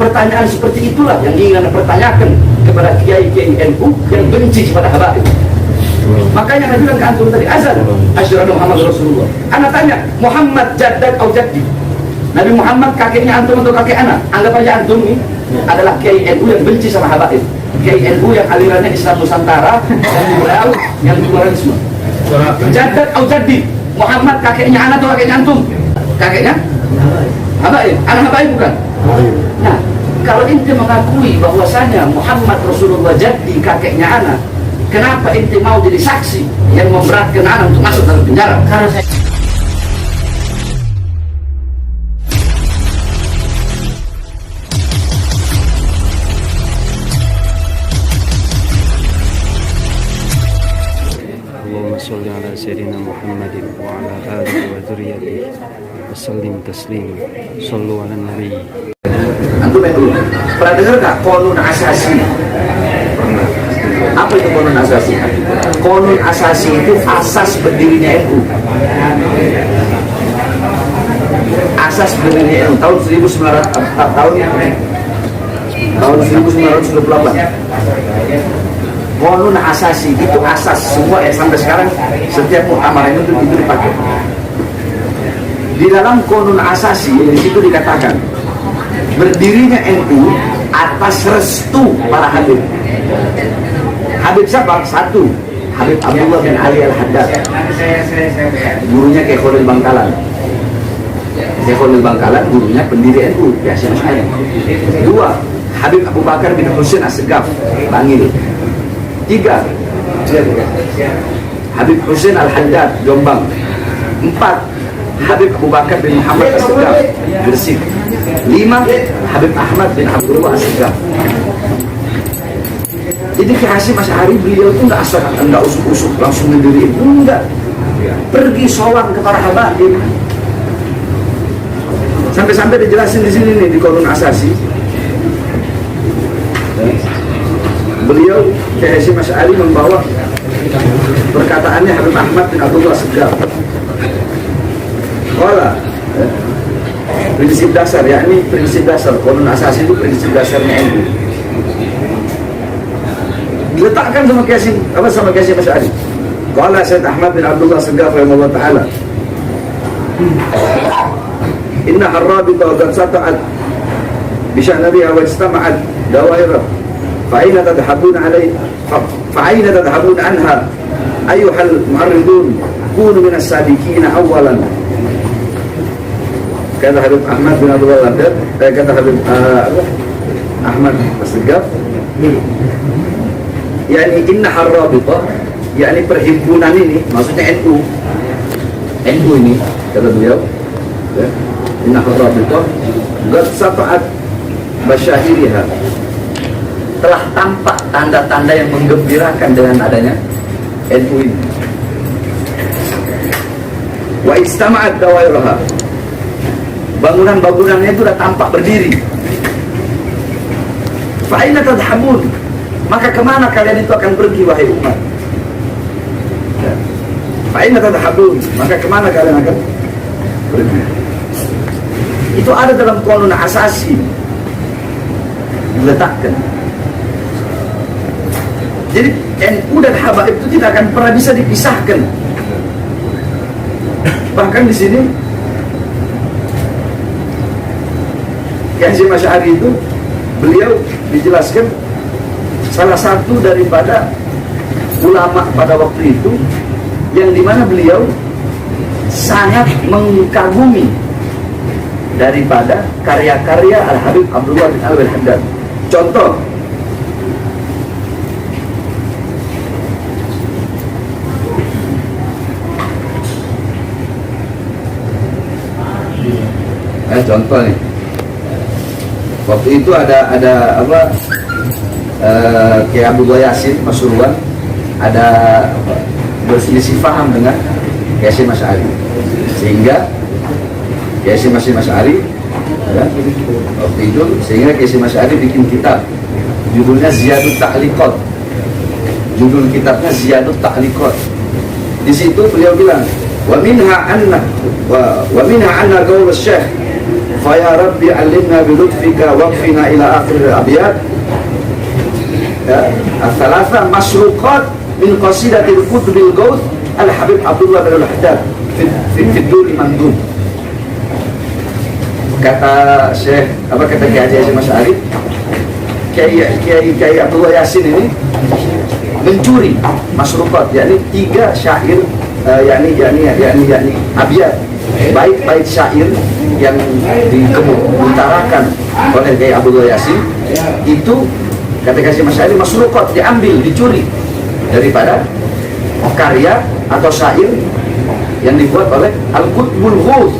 pertanyaan seperti itulah yang ingin Anda pertanyakan kepada kiai-kiai NU yang benci kepada habaib. Makanya Anda bilang ke antum tadi, azan asyhadu Muhammad Rasulullah. Anda tanya, Muhammad jaddad atau jaddi? Nabi Muhammad kakeknya antum atau kakek anak? Anggap aja antum ini adalah kiai NU yang benci sama habaib. Kiai NU yang alirannya Islam Nusantara, yang liberal, yang pluralisme. Jaddad atau jaddi? Muhammad kakeknya anak atau kakeknya antum? Kakeknya? Habaib. Anak habaib bukan? Nah, kalau ente mengakui bahwasanya Muhammad Rasulullah jaddi kakeknya anak, kenapa ente mau jadi saksi yang memberatkan anak untuk masuk dalam penjara? Karena saya Allahumma sholli ala sayyidina Muhammadin wa ala alihi wa dzurriyyatihi wa sallim taslima. Shallu ala nabi. antum yang dulu pernah dengar nggak konun asasi? Pernah. Apa itu konun asasi? Konun asasi itu asas berdirinya NU. Asas berdirinya NU tahun 1900 tahun 1928. Konun asasi itu asas semua sampai sekarang setiap muktamar itu dipakai. Di dalam konun asasi di situ dikatakan berdirinya NU atas restu para habib. Habib siapa? Satu, Habib Abdullah bin Ali Al-Haddad, gurunya Kiai Khalil Bangkalan. Kiai Khalil Bangkalan gurunya pendiri NU, Yasin Syahid. Dua, Habib Abu Bakar bin Husain As-Segaf, Bangil. Tiga, Habib Husain Al-Haddad, Jombang. Empat, Habib Abu Bakar bin Muhammad As-Segaf, Gresik. Lima, Habib Ahmad bin Abdullah As-Segaf. Jadi Kiai Hasyim Asy'ari beliau itu nggak asal, nggak usuk-usuk langsung mendiri, enggak. Pergi sowan ke para habaib. Sampai-sampai dijelasin di sini nih di kolom asasi. Beliau Kiai Hasyim Asy'ari membawa perkataannya Habib Ahmad bin Abdullah As-Segaf. Qala, prinsip dasar, yakni prinsip dasar kolom asasi itu prinsip dasarnya NU. Diletakkan sama Kiai Hasyim Asy'ari. Qala Sayyid Ahmad bin Abdullah As-Segaf rahimahullah ta'ala, inna harrabita wa qad sata'at bi sya'nabiha wa istama'at dawairah fa'aina tadhabuna alaiha fa'aina tadhabuna anha ayyuhal mu'arridun kunu minas sabiqina awalan. Kata Habib Ahmad bin Abdullah Al-Haddad, kata Habib Ahmad As-Segaf, yakni inna harrabita, yakni perhimpunan ini, maksudnya NU ini, kata beliau, ya, inna harrabita qad sata'at basyahiriha, telah tampak tanda-tanda yang menggembirakan dengan adanya NU ini. Wa istama'at dawairaha, bangunan-bangunannya itu sudah tampak berdiri. Fa'aina tadhabun, maka kemana kalian itu akan pergi wahai umat? Fa'aina tadhabun, maka kemana kalian akan pergi? Itu ada dalam qanun asasi diletakkan. Jadi NU dan habaib itu tidak akan pernah bisa dipisahkan. Bahkan di sini Kiai Hasyim Asy'ari itu beliau dijelaskan salah satu daripada ulama pada waktu itu yang dimana beliau sangat mengagumi daripada karya-karya Al-Habib Abdullah bin Ali Al-Haddad. Contoh, contoh nih, waktu itu ada apa, Kiai Abdullah Yasin Pasuruan ada berselisih paham dengan Kiai Hasyim Asy'ari, sehingga Kiai Hasyim Asy'ari ya, waktu itu sehingga Kiai Hasyim Asy'ari bikin kitab judulnya Ziyadut Ta'liqat. Judul kitabnya Ziyadut Ta'liqat. Di situ beliau bilang wa minha anna qaul Syekh fa ya rabbi 'allimna bi lutfika waqfina ila akhir al-abyat. Ya, al-thalatha masruqat min qasidatil qutbil gauth al-habib Abdullah bin al-Haddad fi Duri Mandum. Kata Syekh, apa kata Kiai Haji Mas Arif, Kiai Abdullah Yasin ini mencuri masruqat, yakni 3 syair, yakni abiyat, bait syair yang dikemukakan oleh Kiai Abdullah Yasin itu, kata Kiai Mas Arif, masruqat, diambil, dicuri daripada karya atau syair yang dibuat oleh Al-Qutbul Ghuth,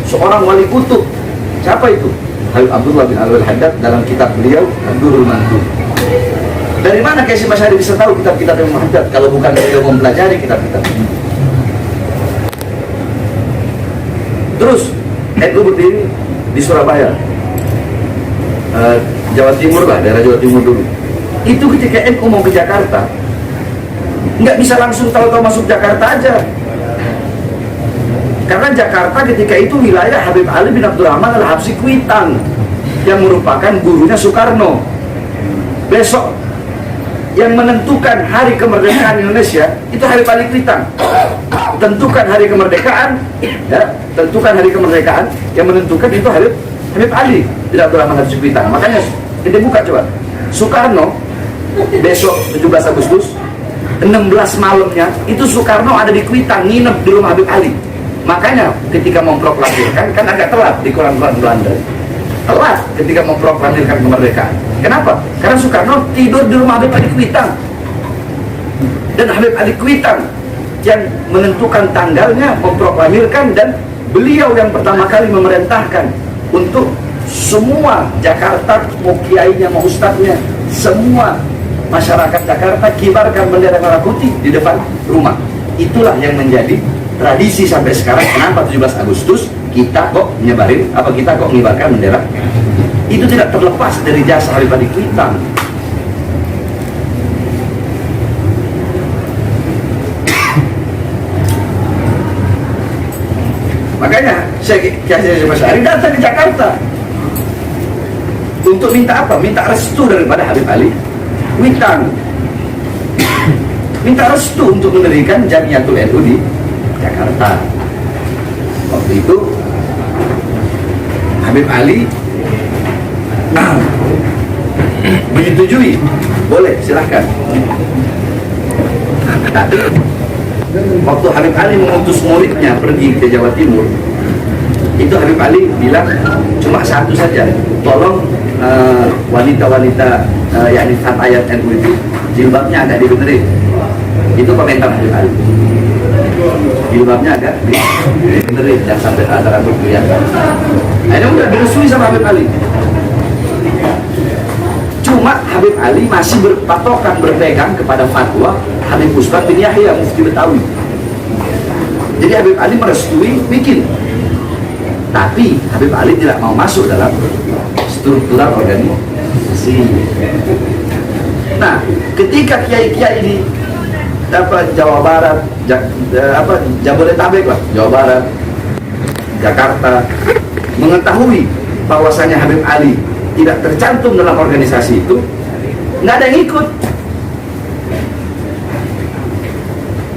seorang wali kutub. Siapa itu? Habib Abdullah bin Al-Haddad dalam kitab beliau Ad-Durrul Mandum. Dari mana Kiai Mas Arif bisa tahu kitab-kitab yang Muhaddad kalau bukan beliau mempelajari kitab-kitab? Terus NU berdiri di Surabaya, Jawa Timur lah, daerah Jawa Timur dulu. Itu ketika NU mau ke Jakarta, nggak bisa langsung tahu-tahu masuk Jakarta aja, karena Jakarta ketika itu wilayah Habib Ali bin Abdurrahman Al-Habsyi Kuitang yang merupakan gurunya Soekarno. Besok yang menentukan hari kemerdekaan Indonesia itu Habib Ali Kuitang. Tentukan hari kemerdekaan, ya, tentukan hari kemerdekaan, yang menentukan itu Habib Ali bin Abdurrahman Al-Habsyi Kuitang. Makanya kita buka coba, Soekarno besok 17 Agustus 16 malamnya itu Soekarno ada di Kuitang, nginep di rumah Habib Ali. Makanya ketika memproklamirkan, kan agak telat di koran-koran Belanda, telat ketika memproklamirkan kemerdekaan. Kenapa? Karena Soekarno tidur di rumah Habib Ali Kuitang, dan Habib Ali Kuitang yang menentukan tanggalnya, memproklamirkan, dan beliau yang pertama kali memerintahkan untuk semua Jakarta, mau kiainya, mau ustadznya, semua masyarakat Jakarta kibarkan bendera merah putih di depan rumah. Itulah yang menjadi tradisi sampai sekarang. Kenapa 17 Agustus kita kok menyebarin, kita kok mengibarkan bendera? Itu tidak terlepas dari jasa Habib Ali Kuitang. Makanya Kiai Mas Arif datang ke Jakarta untuk minta apa? Minta restu daripada Habib Ali Kuitang. Minta restu untuk mendirikan Jamiatul NU di Jakarta. Waktu itu Habib Ali menyetujui, boleh, silahkan. Tapi waktu Habib Ali mengutus muridnya pergi ke Jawa Timur, itu Habib Ali bilang cuma satu saja, tolong wanita-wanita yakni fatayat NU itu jilbabnya agak dibenerin. Itu komentar Habib Ali, jilbabnya agak dibenerin, jangan sampai ada rambut kelihatan. Akhirnya udah direstui sama Habib Ali. Cuma Habib Ali masih berpatokan, berpegang kepada fatwa Habib Ustadz bin Yahya Mufti Betawi. Jadi Habib Ali merestui bikin, tapi Habib Ali tidak mau masuk dalam struktural organisasi. Nah, ketika kiai-kiai di Jawa Barat, Jabodetabek lah, Jawa Barat, Jakarta, mengetahui bahwasanya Habib Ali tidak tercantum dalam organisasi itu, nggak ada yang ikut.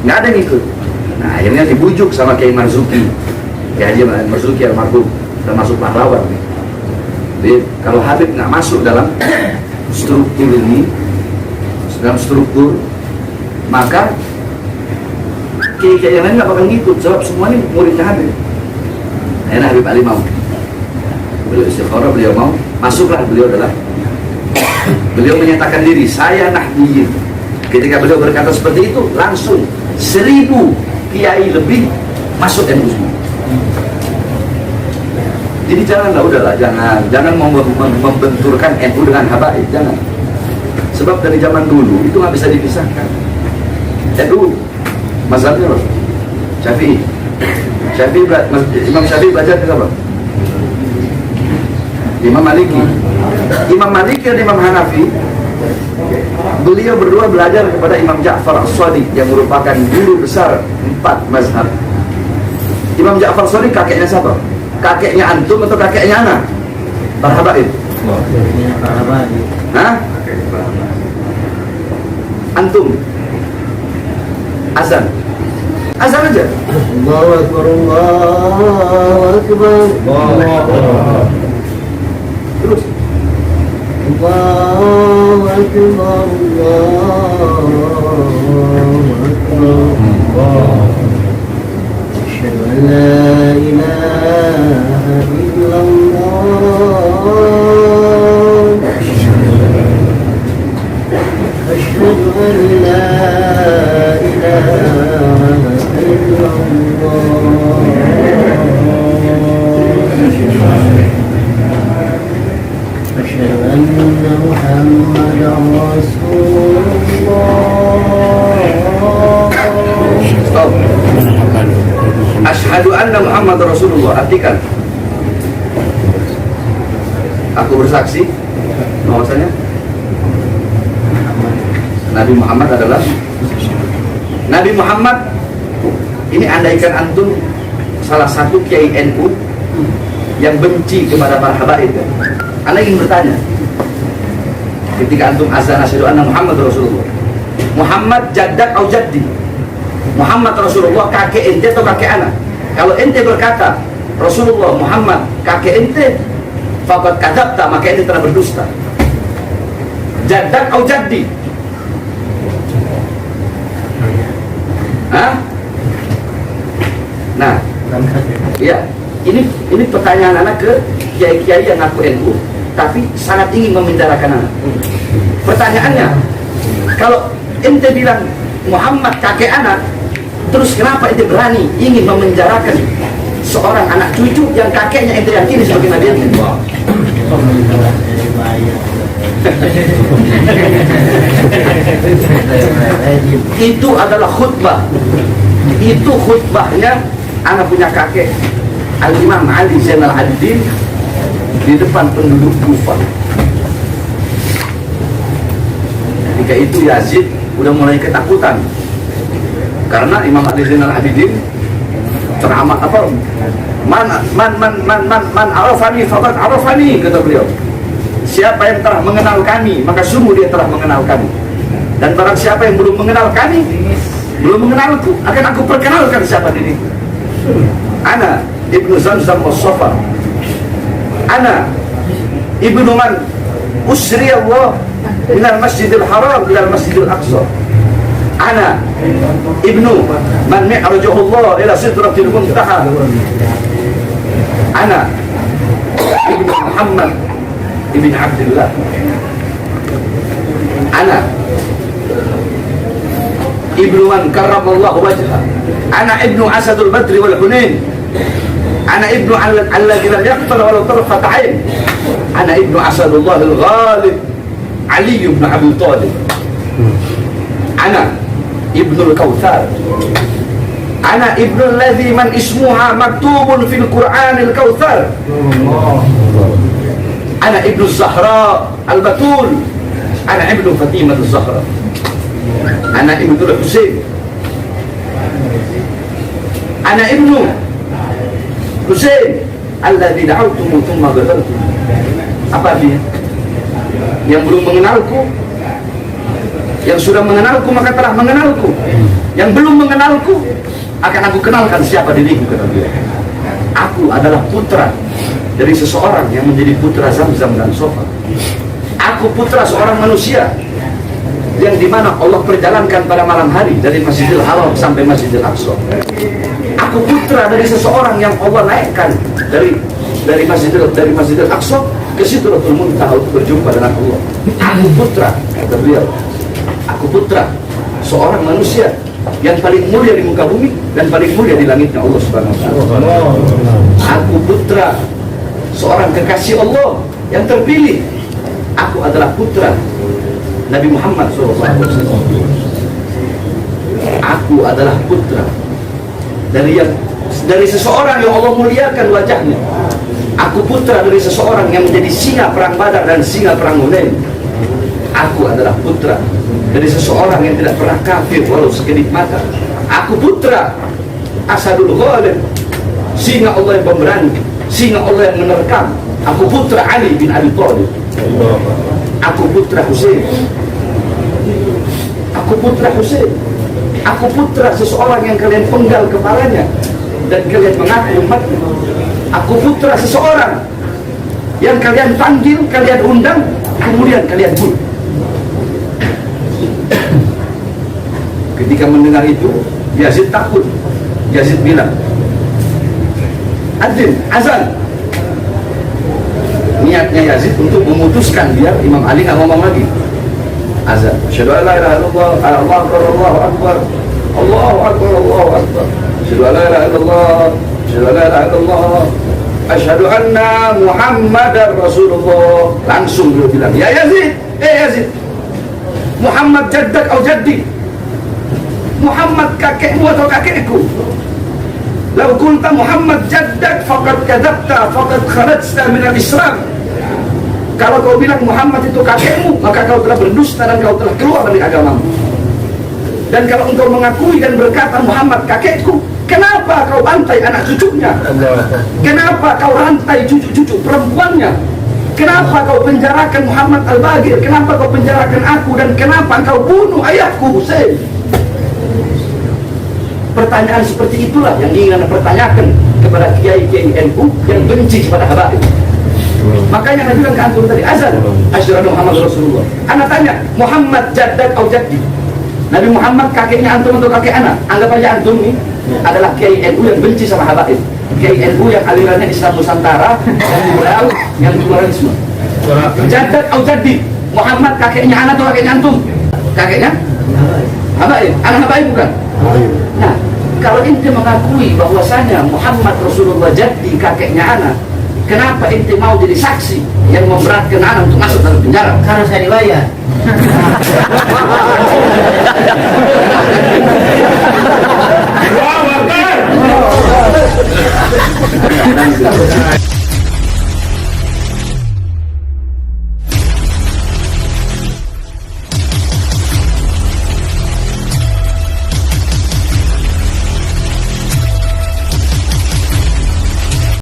Nggak ada yang ikut. Nah, akhirnya dibujuk sama Kiai Marzuki, Kiai Haji Marzuki almarhum, termasuk pahlawan. Jadi kalau Habib nggak masuk dalam struktur ini, dalam struktur, maka kiai-kiai yang lain nggak bakal ngikut, sebab semua ini muridnya Habib. Akhirnya Habib Ali mau, beliau istikharah, beliau mau, masuklah beliau beliau menyatakan diri, saya Nahdiyin. Ketika beliau berkata seperti itu, langsung 1000 kiai lebih masuk NU. Jadi janganlah, udahlah, jangan membenturkan NU dengan habaib, jangan. Sebab dari zaman dulu itu nggak bisa dipisahkan. NU mazhabnya loh, Syafi'i. Imam Syafi'i belajar ke siapa? Imam Maliki. Imam Maliki dan Imam Hanafi, beliau berdua belajar kepada Imam Ja'far As-Shadiq yang merupakan guru besar 4 mazhab. Imam Ja'far As-Shadiq kakeknya siapa? kakeknya antum atau kakeknya anak? Para habaib. Hah? Antum azan aja. Allahu Akbar, Allahu Akbar, Terus Allahu Akbar, Allahu Akbar. Asyhadu an la ilaha illallah. Asyhadu an la ilaha أشهد أن محمدا رسول الله. Stop. Asyhadu anna Muhammad Rasulullah. Artikan, aku bersaksi bahwasanya Nabi Muhammad adalah Nabi Muhammad. Ini andaikan antum salah satu kiai NU yang benci kepada para habaib, Anda ingin bertanya, ketika antum azan asyhadu anna Muhammad Rasulullah, Muhammad jaddak atau jaddi? Muhammad Rasulullah kakek ente atau kakek anak? Kalau ente berkata Rasulullah Muhammad kakek ente, faqad kadzabta, maka ente telah berdusta. Jaddak atau jaddi? Hah? Nah, ya, ini pertanyaan anak ke kiai-kiai yang ngaku NU, tapi sangat ingin memindahkan anak. Pertanyaannya, kalau ente bilang Muhammad kakek anak, terus kenapa ente berani ingin memenjarakan seorang anak cucu yang kakeknya ente yakini sebagai nabi ente? Itu adalah khutbah. Itu khutbahnya anak punya kakek Al-Imam Ali Zainal Abidin di depan penduduk Kufah. Ketika itu Yazid udah mulai ketakutan karena Imam Ali Zainal Abidin teramat apa? Man arafani faqad arafani, kata beliau. Siapa yang telah mengenal kami, maka sungguh dia telah mengenal kami. Dan barang siapa yang belum mengenal kami, belum mengenalku, akan aku perkenalkan siapa diriku. Ana Ibnu Zamzam Mustafa. Ana Ibnu man usri Allah minal masjidil haram ilal masjidil aqsa. Ana Ibnu man mi'rajahullah ila sidratil muntaha. Ana Ibnu Muhammad Ibn Abdullah. Ana Ibnu man karramallahu wajha. Ana Ibnu Asadul Badri wal Hunain. Ana Ibnu alladhi lam yaqtal walau tarfat ain. Ana Ibnu Asadullah al-Ghalib Ali ibn Abi Talib. Ana Ibnu al-Kautsar. Ana Ibnu alladhi man ismuha maktubun fil Qur'anil Kautsar. Ana Ibnu Zahra al-Batul. Ana Ibnu Fatimah al-Zahra. Ana Ibnu Husain. Ana Ibnu Husain alladzi da'awtumu thumma ghafartum. Apa artinya? Yang belum mengenalku, yang sudah mengenalku maka telah mengenalku. Yang belum mengenalku akan aku kenalkan siapa diriku, kata dia. Aku adalah putra dari seseorang yang menjadi putra Zamzam dan Sofa. Aku putra seorang manusia yang dimana Allah perjalankan pada malam hari dari Masjidil Haram sampai Masjidil Aqsa. Aku putra dari seseorang yang Allah naikkan dari Masjidil Aqsa ke Sidratul Muntaha untuk berjumpa dengan Allah. Aku putra, kata beliau. Aku putra seorang manusia yang paling mulia di muka bumi dan paling mulia di langitnya Allah Subhanahu wa taala. Aku putra seorang kekasih Allah yang terpilih. Aku adalah putra Nabi Muhammad SAW. Aku adalah putra dari seseorang yang Allah muliakan wajahnya. Aku putra dari seseorang yang menjadi singa perang Badar dan singa perang Hunain. Aku adalah putra dari seseorang yang tidak pernah kafir walau sekedip mata. Aku putra Asadul Ghalib, singa Allah yang pemberani. Sehingga Allah yang menerkam, aku putra Ali bin Abi Thalib, aku putra Husain, aku putra Husain, aku putra seseorang yang kalian penggal kepalanya dan kalian mengaku umatnya. Aku putra seseorang yang kalian panggil, kalian undang, kemudian kalian bunuh. Ketika mendengar itu, Yazid takut. Yazid bilang, adzin, azan. Niatnya Yazid untuk memutuskan biar Imam Ali nggak ngomong lagi. Azan. Asyhadu an la ilaha illallah, Allahu akbar, Allahu akbar, Allahu akbar, Allahu akbar. Asyhadu an la ilaha illallah, asyhadu an la ilaha illallah, asyhadu anna Muhammadar Rasulullah. Langsung dia bilang, ya Yazid, Yazid, Muhammad jaddak atau jaddi? Muhammad kakekmu atau kakekku? Lau kunta Muhammad jaddak faqad kadzabta faqad kharajta minal Islam. Kalau kau bilang Muhammad itu kakekmu, maka kau telah berdusta dan kau telah keluar dari agamamu. Dan kalau engkau mengakui dan berkata Muhammad kakekku, kenapa kau bantai anak cucunya? Kenapa kau rantai cucu-cucu perempuannya? Kenapa kau penjarakan Muhammad Al-Bagir? Kenapa kau penjarakan aku? Dan kenapa kau bunuh ayahku Husain? Pertanyaan seperti itulah yang ingin Anda pertanyakan kepada kiai-kiai NU yang benci kepada habaib. Makanya Anda bilang ke antum tadi, azan, asyhadu Muhammad Rasulullah. Anda tanya, Muhammad jaddak atau jaddi? Nabi Muhammad kakeknya antum atau kakek anak? Anggap aja antum ini adalah kiai NU yang benci sama habaib. Kiai NU yang alirannya Islam Nusantara, yang liberal, yang pluralisme. Jaddak atau jaddi? Muhammad kakeknya anak atau kakeknya antum? Kakeknya? Habaib. Anak habaib bukan? Nah, kalau ente mengakui bahwasanya Muhammad Rasulullah jaddi kakeknya anak, kenapa ente mau jadi saksi yang memberatkan anak untuk masuk dalam penjara? Karena saya dibayar.